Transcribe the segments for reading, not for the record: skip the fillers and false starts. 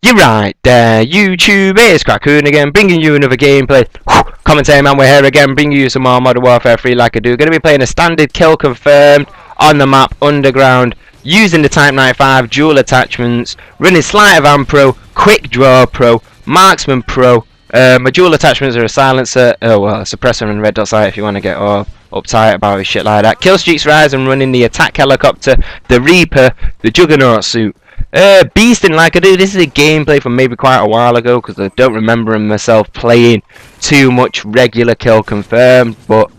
You're right there, YouTube. It's Crackoon again, bringing you another gameplay. Commentating man, we're here again, bringing you some more Modern Warfare 3 like I do. Going to be playing a standard kill confirmed on the map, underground, using the Type-95 dual attachments, running Sleight of Hand Pro, Quickdraw Pro, Marksman Pro. My dual attachments are a silencer, a suppressor and red dot sight if you want to get all uptight about it, shit like that. Kill streaks rise and running the attack helicopter, the Reaper, the Juggernaut suit. Beasting like I do. This is a gameplay from maybe quite a while ago because I don't remember myself playing too much regular kill confirmed, but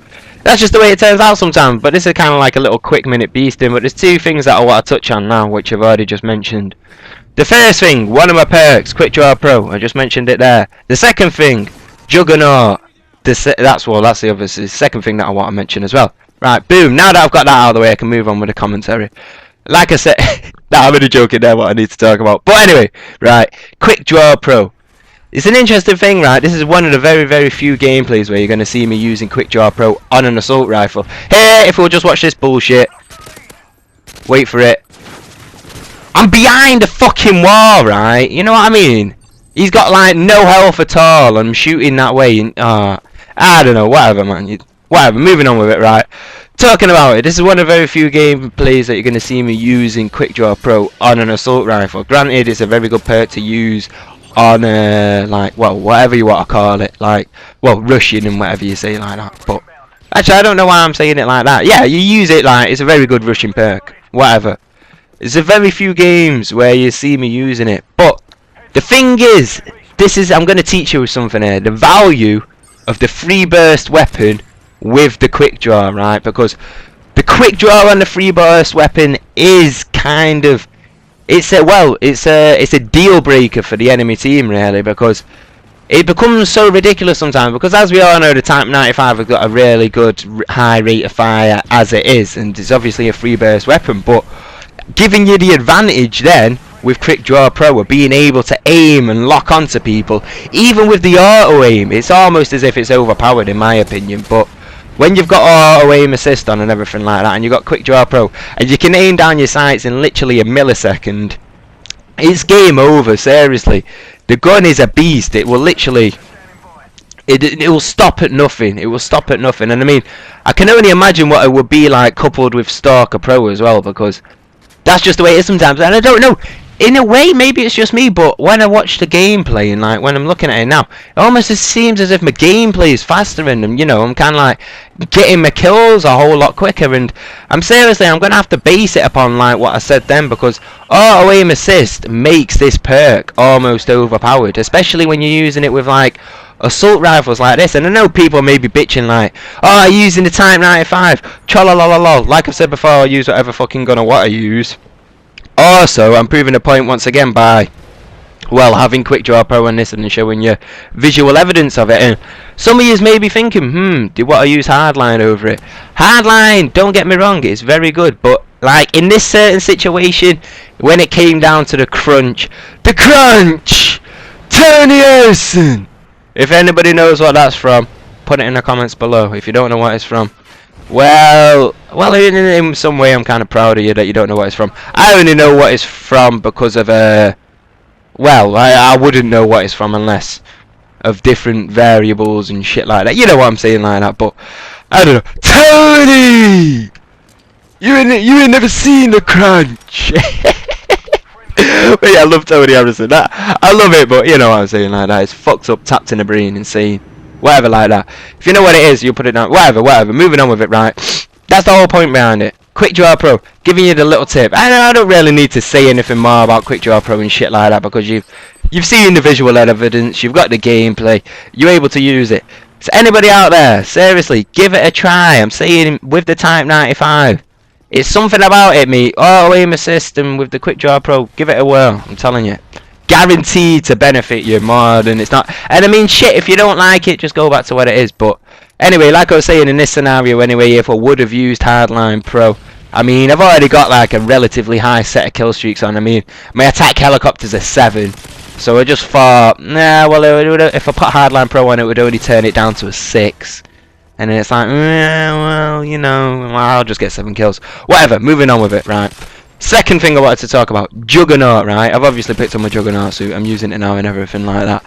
that's just the way it turns out sometimes. But this is kind of like a little quick minute beasting, but there's two things that I want to touch on now which I've already just mentioned. The first thing, one of my perks, Quickdraw Pro, I just mentioned it there. The second thing, Juggernaut. That's the other second thing that I want to mention as well. Right, boom, now that I've got that out of the way I can move on with the commentary. Like I said, I'm only joking there what I need to talk about. But anyway, right, Quickdraw Pro. It's an interesting thing, right? This is one of the very, very few gameplays where you're going to see me using Quickdraw Pro on an assault rifle. Hey, if we'll just watch this bullshit. Wait for it. I'm behind the fucking wall, right? You know what I mean? He's got like no health at all. I'm shooting that way. And, I don't know, whatever, man. Whatever, moving on with it, right? Talking about it, this is one of the very few gameplays that you're going to see me using Quickdraw Pro on an assault rifle. Granted, it's a very good perk to use on like, well, whatever you want to call it, like, well, rushing and whatever you say like that. But actually, I don't know why I'm saying it like that. Yeah, you use it like it's a very good rushing perk, whatever. There's a very few games where you see me using it. But the thing is, I'm going to teach you something here. The value of the free burst weapon with the Quickdraw, right? Because the Quickdraw on the free burst weapon is kind of, it's a deal breaker for the enemy team, really, because it becomes so ridiculous sometimes. Because as we all know, the Type-95 has got a really good high rate of fire as it is, and it's obviously a free burst weapon, but giving you the advantage then with Quickdraw Pro of being able to aim and lock onto people, even with the auto aim, it's almost as if it's overpowered in my opinion. But when you've got auto aim assist on and everything like that, and you've got Quickdraw Pro, and you can aim down your sights in literally a millisecond, it's game over, seriously. The gun is a beast. It will literally, it will stop at nothing. It will stop at nothing. And I mean, I can only imagine what it would be like coupled with Stalker Pro as well, because that's just the way it is sometimes. And I don't know, in a way maybe it's just me, but when I watch the gameplay and like when I'm looking at it now, it almost seems as if my gameplay is faster and you know, I'm kind of like getting my kills a whole lot quicker. And I'm gonna have to base it upon like what I said then, because auto aim assist makes this perk almost overpowered, especially when you're using it with like assault rifles like this. And I know people may be bitching like, oh, using the Type-95, cholalololol. Like I've said before, I use whatever fucking gun I want to use. Also, I'm proving a point once again by, well, having Quickdraw Pro on this and showing you visual evidence of it. And some of you may be thinking, do you want to use Hardline over it? Hardline, don't get me wrong, it's very good, but like in this certain situation, when it came down to the crunch, Tony Harrison. If anybody knows what that's from, put it in the comments below. If you don't know what it's from, well, in some way I'm kind of proud of you that you don't know what it's from. I only know what it's from because of well, I wouldn't know what it's from unless of different variables and shit like that. You know what I'm saying like that, but I don't know. Tony, you ain't never seen the crunch. But yeah, I love Tony Harrison. I love it, but you know what I'm saying like that. It's fucked up, tapped in the brain, insane. Whatever like that. If you know what it is, you'll put it down. Whatever. Moving on with it, right? That's the whole point behind it. Quickdraw Pro, giving you the little tip. I don't really need to say anything more about Quickdraw Pro and shit like that, because you've seen the visual evidence, you've got the gameplay, you're able to use it. So anybody out there, seriously, give it a try. I'm saying with the Type-95, it's something about it, mate. Auto aim assist and with the Quickdraw Pro, give it a whirl. I'm telling you. Guaranteed to benefit you more than it's not. And I mean, shit, if you don't like it, just go back to what it is. But anyway, like I was saying, in this scenario anyway, if I would have used Hardline Pro, I mean, I've already got like a relatively high set of kill streaks on. I mean, my attack helicopter's a 7, so I just thought, nah, well, if I put Hardline Pro on, it would only turn it down to a 6. And then it's like, well, you know, I'll just get 7 kills. Whatever, moving on with it, right? Second thing I wanted to talk about, Juggernaut, right? I've obviously picked up my Juggernaut suit. I'm using it now and everything like that.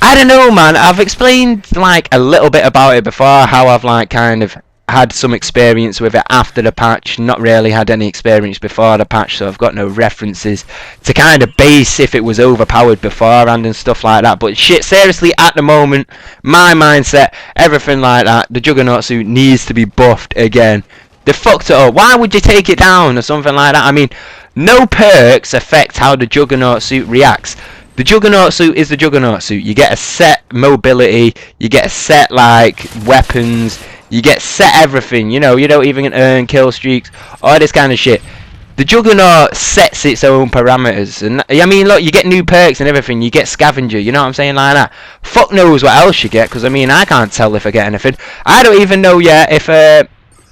I don't know, man. I've explained like a little bit about it before, how I've like kind of had some experience with it after the patch, not really had any experience before the patch, so I've got no references to kind of base if it was overpowered beforehand and stuff like that. But shit, seriously, at the moment, my mindset, everything like that, the Juggernaut suit needs to be buffed again. They fucked it up. Why would you take it down or something like that? I mean, no perks affect how the Juggernaut suit reacts. The Juggernaut suit is the Juggernaut suit. You get a set mobility, you get a set like weapons, you get set everything, you know, you don't even earn kill streaks, all this kind of shit. The Juggernaut sets its own parameters, and I mean, look, you get new perks and everything, you get scavenger, you know what I'm saying, like that. Fuck knows what else you get, because I mean, I can't tell if I get anything. I don't even know yet if,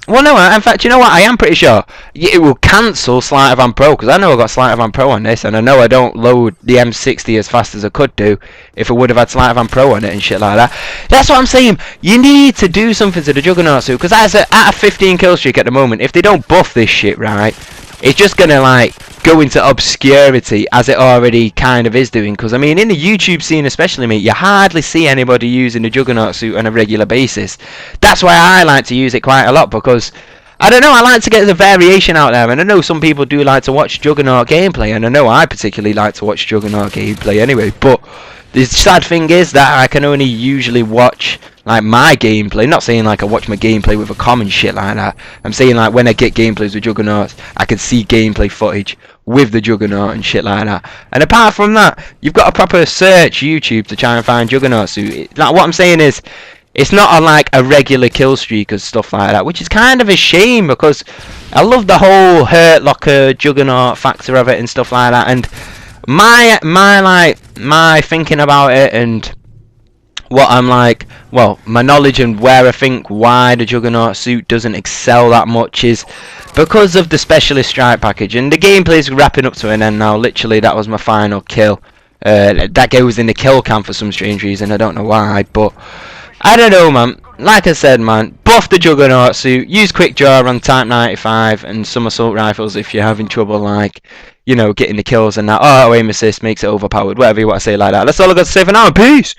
well, no, in fact, you know what, I am pretty sure it will cancel Sleight of Hand Pro, because I know I got Sleight of Hand Pro on this, and I know I don't load the M60 as fast as I could do if I would have had Sleight of Hand Pro on it and shit like that. That's what I'm saying. You need to do something to the Juggernaut suit, because at a 15 kill streak at the moment, if they don't buff this shit, right, it's just gonna like go into obscurity as it already kind of is doing. Because I mean, in the YouTube scene especially, mate, you hardly see anybody using the Juggernaut suit on a regular basis. That's why I like to use it quite a lot, because I don't know, I like to get the variation out there, and I know some people do like to watch Juggernaut gameplay, and I know I particularly like to watch Juggernaut gameplay anyway. But the sad thing is that I can only usually watch like my gameplay, not saying like I watch my gameplay with a common shit like that. I'm saying like when I get gameplays with Juggernauts, I can see gameplay footage with the Juggernaut and shit like that. And apart from that, you've got to proper search YouTube to try and find Juggernaut suit. Like what I'm saying is, it's not on like a regular kill streak and stuff like that, which is kind of a shame, because I love the whole Hurt Locker Juggernaut factor of it and stuff like that. And my thinking about it, and what I'm like, well, my knowledge and where I think why the Juggernaut suit doesn't excel that much is because of the Specialist Strike package. And the gameplay's wrapping up to an end now. Literally, that was my final kill. That goes in the kill cam for some strange reason. I don't know why, but I don't know, man. Like I said, man, buff the Juggernaut suit. Use Quickdraw on T95 and some assault rifles if you're having trouble, like, you know, getting the kills and that. Auto aim assist makes it overpowered. Whatever you want to say like that. That's all I got to say for now. Peace!